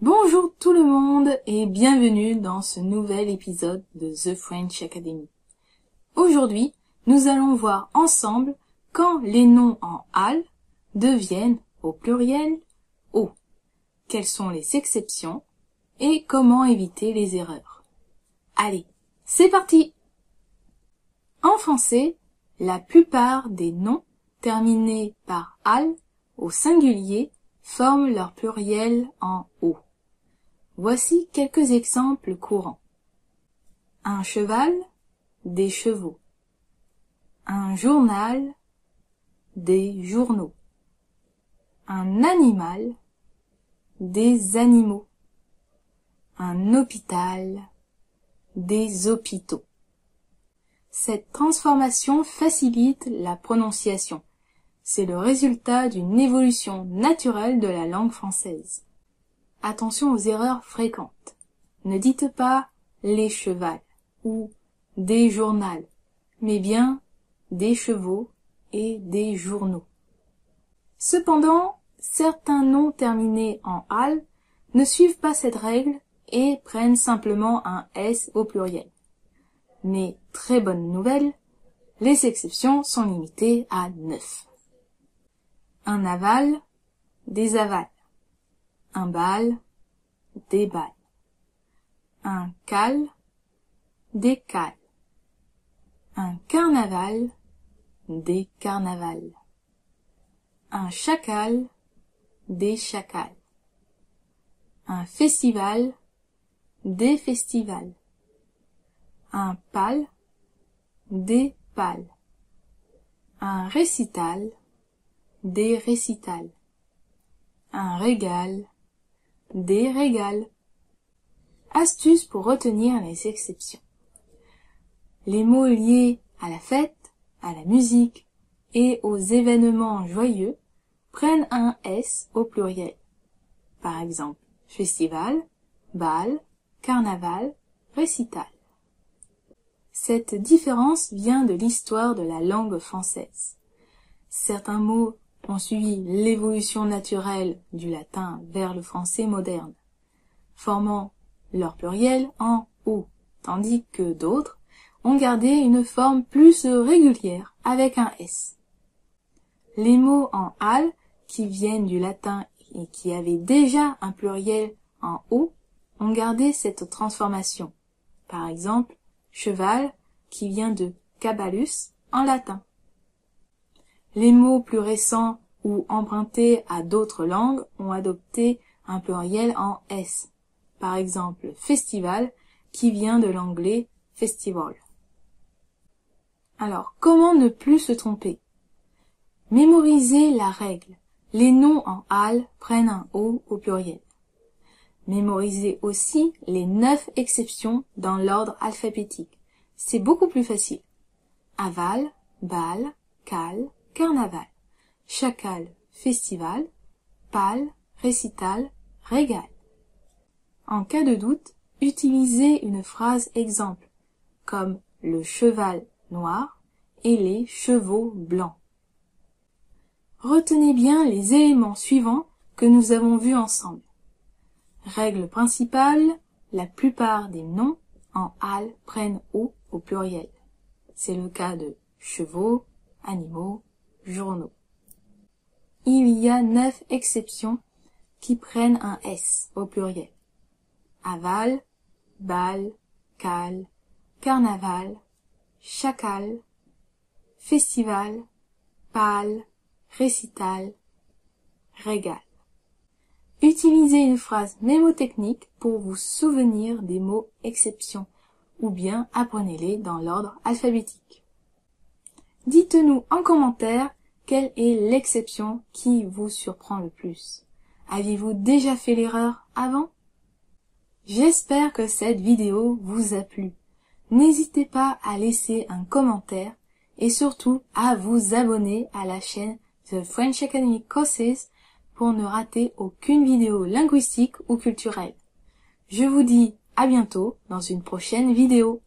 Bonjour tout le monde et bienvenue dans ce nouvel épisode de The French Academy. Aujourd'hui, nous allons voir ensemble quand les noms en al deviennent au pluriel o, quelles sont les exceptions et comment éviter les erreurs. Allez, c'est parti! En français, la plupart des noms terminés par al au singulier forment leur pluriel en o. Voici quelques exemples courants. Un cheval, des chevaux. Un journal, des journaux. Un animal, des animaux. Un hôpital, des hôpitaux. Cette transformation facilite la prononciation. C'est le résultat d'une évolution naturelle de la langue française. Attention aux erreurs fréquentes. Ne dites pas les chevals ou des journaux, mais bien des chevaux et des journaux. Cependant, certains noms terminés en al ne suivent pas cette règle et prennent simplement un s au pluriel. Mais très bonne nouvelle, les exceptions sont limitées à 9. Un aval, des avals. Un bal, des balles. Un cal, des cales. Un carnaval, des carnavals. Un chacal, des chacals. Un festival, des festivals. Un pal, des pales. Un récital, des récitals. Un régal, des régals. Astuce pour retenir les exceptions. Les mots liés à la fête, à la musique et aux événements joyeux prennent un S au pluriel. Par exemple, festival, bal, carnaval, récital. Cette différence vient de l'histoire de la langue française. Certains mots ont suivi l'évolution naturelle du latin vers le français moderne, formant leur pluriel en o, tandis que d'autres ont gardé une forme plus régulière avec un s. Les mots en al qui viennent du latin et qui avaient déjà un pluriel en o ont gardé cette transformation. Par exemple, cheval qui vient de caballus en latin. Les mots plus récents ou empruntés à d'autres langues ont adopté un pluriel en s. Par exemple, festival qui vient de l'anglais festival. Alors, comment ne plus se tromper? Mémorisez la règle. Les noms en al prennent un o au pluriel. Mémorisez aussi les 9 exceptions dans l'ordre alphabétique. C'est beaucoup plus facile. Aval, bal, cal, carnaval, chacal, festival, pal, récital, régal. En cas de doute, utilisez une phrase exemple, comme le cheval noir et les chevaux blancs. Retenez bien les éléments suivants que nous avons vus ensemble. Règle principale, la plupart des noms en al prennent o au pluriel. C'est le cas de chevaux, animaux, journaux. Il y a 9 exceptions qui prennent un s au pluriel. Aval, bal, cal, carnaval, chacal, festival, pal, récital, régal. Utilisez une phrase mémotechnique pour vous souvenir des mots exceptions ou bien apprenez-les dans l'ordre alphabétique. Dites-nous en commentaire quelle est l'exception qui vous surprend le plus. Avez-vous déjà fait l'erreur avant? J'espère que cette vidéo vous a plu. N'hésitez pas à laisser un commentaire et surtout à vous abonner à la chaîne The French Academy Courses pour ne rater aucune vidéo linguistique ou culturelle. Je vous dis à bientôt dans une prochaine vidéo.